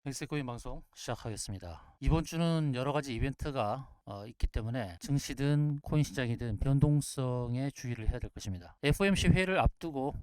백세코인 방송 시작하겠습니다. 이번 주는 여러 가지 이벤트가 있기 때문에 증시든 코인 시장이든 변동성에 주의를 해야 될 것입니다. FOMC 회의를 앞두고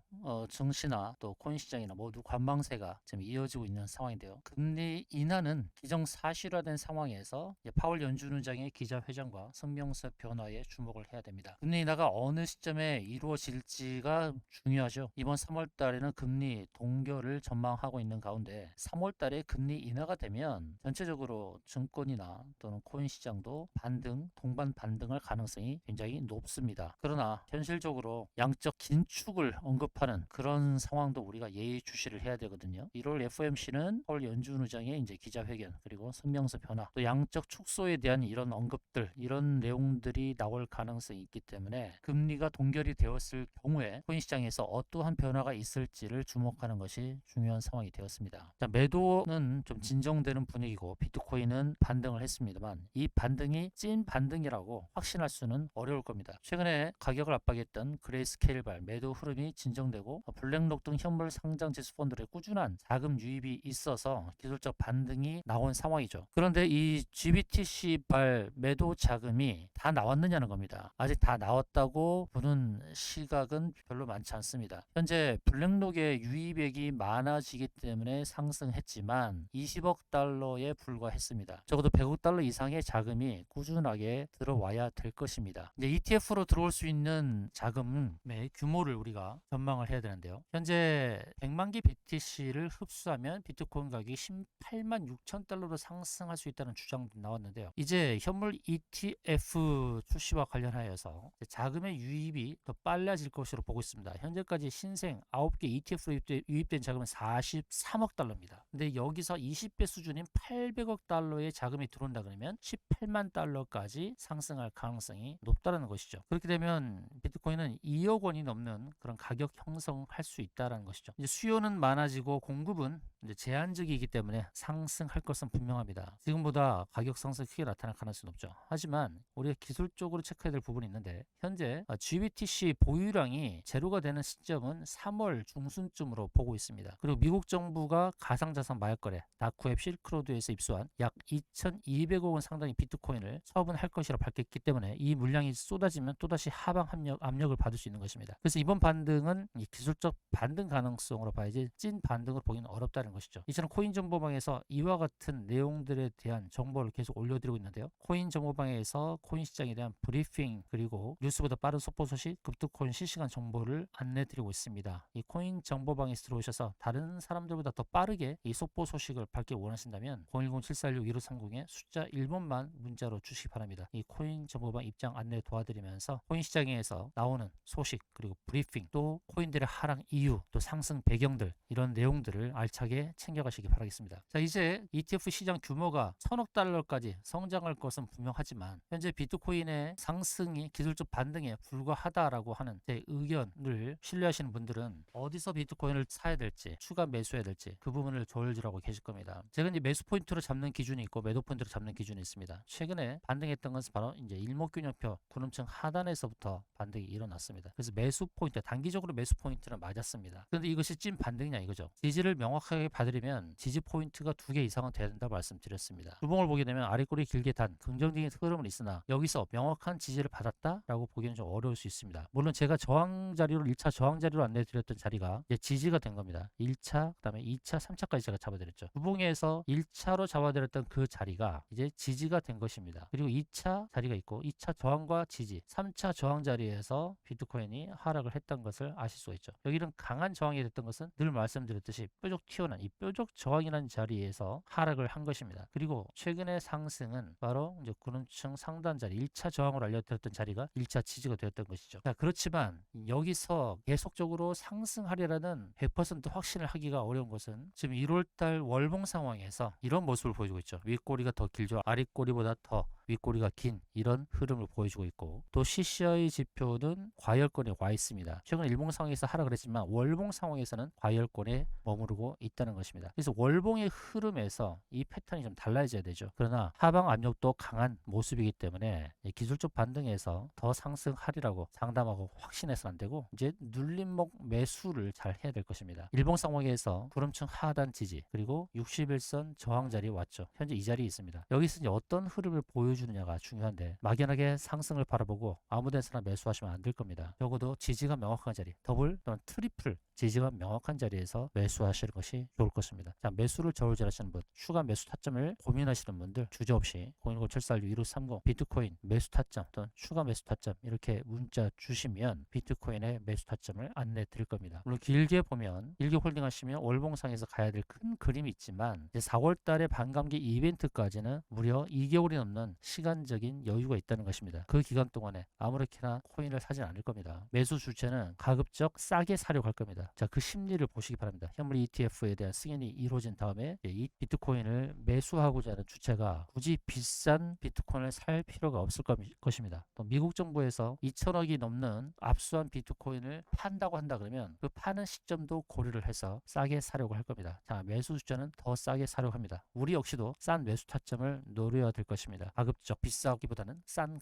증시나 또 코인 시장이나 모두 관망세가 지금 이어지고 있는 상황인데요. 금리 인하는 기정사실화된 상황에서 파월 연준 의장의 기자회견과 성명서 변화에 주목을 해야 됩니다. 금리 인하가 어느 시점에 이루어질지가 중요하죠. 이번 3월 달에는 금리 동결을 전망하고 있는 가운데 3월 달에 금리 인하가 되면 전체적으로 증권이나 또는 코인 시장도 반등, 동반 반등할 가능성이 굉장히 높습니다. 그러나 현실적으로 양적 긴축을 언급하는 그런 상황도 우리가 예의주시를 해야 되거든요. 1월 FOMC는 펄 연준 의장의 이제 기자회견 그리고 성명서 변화 또 양적 축소에 대한 이런 언급들 이런 내용들이 나올 가능성이 있기 때문에 금리가 동결이 되었을 경우에 코인 시장에서 어떠한 변화가 있을지를 주목하는 것이 중요한 상황이 되었습니다. 자, 매도는 좀 진정되는 분위기고 비트코인은 반등을 했습니다만 이 반등이 찐 반등이라고 확신할 수는 어려울 겁니다. 최근에 가격을 압박했던 그레이스케일발 매도 흐름이 진정되고 블랙록 등 현물 상장 지수 펀드의 꾸준한 자금 유입이 있어서 기술적 반등이 나온 상황이죠. 그런데 이 GBTC발 매도 자금이 다 나왔느냐는 겁니다. 아직 다 나왔다고 보는 시각은 별로 많지 않습니다. 현재 블랙록의 유입액이 많아지기 때문에 상승했지만 20억 달러에 불과했습니다. 적어도 100억 달러 이상의 자금이 꾸준하게 들어와야 될 것입니다. 이제 ETF로 들어올 수 있는 자금의 규모를 우리가 전망을 해야 되는데요. 현재 100만 개 BTC를 흡수하면 비트코인 가격이 18만 6천 달러로 상승할 수 있다는 주장도 나왔는데요. 이제 현물 ETF 출시와 관련하여서 자금의 유입이 더 빨라질 것으로 보고 있습니다. 현재까지 신생 9개 ETF로 유입된 자금은 43억 달러입니다. 근데 여기서 20배 수준인 800억 달러의 자금이 들어온다 그러면 18만 달러까지 상승할 가능성이 높다는 것이죠. 그렇게 되면 비트코인은 2억 원이 넘는 그런 가격 형성할 수 있다는 것이죠. 이제 수요는 많아지고 공급은 이제 제한적이기 때문에 상승할 것은 분명합니다. 지금보다 가격 상승이 크게 나타날 가능성이 높죠. 하지만 우리가 기술적으로 체크해야 될 부분이 있는데 현재 GBTC 보유량이 제로가 되는 시점은 3월 중순쯤으로 보고 있습니다. 그리고 미국 정부가 가상자산 마약거래 다크웹 실크로드에서 입수한 약 2,200억 원 상당의 비트코인을 처분할 것이라 밝혔기 때문에 이 물량이 쏟아지면 또다시 하방 압력을 받을 수 있는 것입니다. 그래서 이번 반등은 기술적 반등 가능성으로 봐야지 찐 반등으로 보기는 어렵다는 것이죠. 이처럼 코인 정보방에서 이와 같은 내용들에 대한 정보를 계속 올려드리고 있는데요. 코인 정보방에서 코인 시장에 대한 브리핑 그리고 뉴스보다 빠른 속보 소식, 급등코인 실시간 정보를 안내드리고 있습니다. 이 코인 정보방에 들어오셔서 다른 사람들보다 더 빠르게 이 속보 소식을 받기 원하신다면 010-7416-1530에 숫자 1번만 문자로 주시기 바랍니다. 이 코인 정보방 입장 안내 도와드리면서 코인 시장에서 나오는 소식 그리고 브리핑 또 코인들의 하락 이유 또 상승 배경들 이런 내용들을 알차게 챙겨가시기 바라겠습니다. 자, 이제 ETF 시장 규모가 1000억 달러까지 성장할 것은 분명하지만 현재 비트코인의 상승이 기술적 반등에 불과하다라고 하는 제 의견을 신뢰하시는 분들은 어디서 비트코인을 사야 될지 추가 매수해야 될지 그 부분을 조율하고 계실 겁니다. 제가 이제 매수 포인트로 잡는 기준이 있고 매도 포인트로 잡는 기준이 있습니다. 최근에 반등했던 것은 바로 이제 일목균형표 구름층 하단에서부터 반등이 일어났습니다. 그래서 매수 포인트 단기적으로 매수 포인트는 맞았습니다. 그런데 이것이 찐 반등이냐 이거죠. 지지를 명확하게 받으려면 지지 포인트가 2개 이상은 돼야 된다 말씀드렸습니다. 주봉을 보게 되면 아래꼬리 길게 단 긍정적인 흐름은 있으나 여기서 명확한 지지를 받았다라고 보기는 좀 어려울 수 있습니다. 물론 제가 저항 자리로 1차 저항 자리로 안내드렸던 자리가 이제 지지가 된 겁니다. 1차 그다음에 2차 3차까지 제가 잡아드렸죠. 주봉에서 1차로 잡아드렸던 그 자리가 이제 지지가 된 것입니다. 그리고 2차 자리가 있고 2차 저항과 지지 3차 저항 자리에서 비트코인이 하락을 했던 것을 아실 수가 있죠. 여기는 강한 저항이 됐던 것은 늘 말씀드렸듯이 뾰족 튀어나온 이 뾰족 저항이라는 자리에서 하락을 한 것입니다. 그리고 최근의 상승은 바로 이제 구름층 상단 자리 1차 저항으로 알려드렸던 자리가 1차 지지가 되었던 것이죠. 자, 그렇지만 여기서 계속적으로 상승하리라는 100% 확신을 하기가 어려운 것은 지금 1월달 월봉 상황에서 이런 모습을 보여주고 있죠. 윗꼬리가 더 길죠. 아랫꼬리보다 더 윗꼬리가 긴 이런 흐름을 보여주고 있고, 또 CCI 지표는 과열권에 와 있습니다. 최근 일봉 상황에서 하라 그랬지만 월봉 상황에서는 과열권에 머무르고 있다는 것입니다. 그래서 월봉의 흐름에서 이 패턴이 좀 달라져야 되죠. 그러나 하방 압력도 강한 모습이기 때문에 기술적 반등에서 더 상승하리라고 장담하고 확신해서는 안 되고, 이제 눌림목 매수를 잘 해야 될 것입니다. 일봉 상황에서 구름층 하단 지지 그리고 61선 저항 자리에 왔죠. 현재 이 자리에 있습니다. 여기서 이제 어떤 흐름을 보여주느냐가 중요한데, 막연하게 상승을 바라보고 아무데서나 매수하시면 안 될 겁니다. 적어도 지지가 명확한 자리, 더블 또는 트리플 지지가 명확한 자리에서 매수하시는 것이 좋을 것입니다. 자, 매수를 저울질하시는 분, 추가 매수 타점을 고민하시는 분들 주저없이 010-746-2630 비트코인 매수 타점 또는 추가 매수 타점 이렇게 문자 주시면 비트코인의 매수 타점을 안내 드릴 겁니다. 물론 길게 보면, 길게 홀딩 하시면 월봉상에서 가야 될 큰 그림이 있지만, 이제 4월 달에 반감기 이벤트까지는 무려 2개월이 넘는 시간적인 여유가 있다는 것입니다. 그 기간 동안에 아무렇게나 코인을 사진 않을 겁니다. 매수 주체는 가급적 싸게 사려고 할 겁니다. 자, 그 심리를 보시기 바랍니다. 현물 ETF에 대한 승인이 이루어진 다음에 이 비트코인을 매수하고자 하는 주체가 굳이 비싼 비트코인을 살 필요가 없을 것입니다. 또 미국 정부에서 2천억이 넘는 압수한 비트코인을 판다고 한다 그러면 그 파는 시점도 고려를 해서 싸게 사려고 할 겁니다. 자, 매수 주체는 더 싸게 사려고 합니다. 우리 역시도 싼 매수 타점을 노려야 될 것입니다. 가급적 비싸기보다는 싼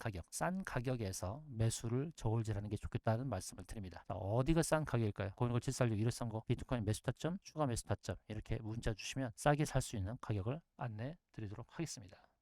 가격에서 매수를 저울질하는 게 좋겠다는 말씀을 드립니다. 자, 어디가 싼 가격일까요? 010-746-2130 비트코인 매수 타점, 추가 매수 타점 이렇게 문자 주시면 싸게 살 수 있는 가격을 안내 드리도록 하겠습니다.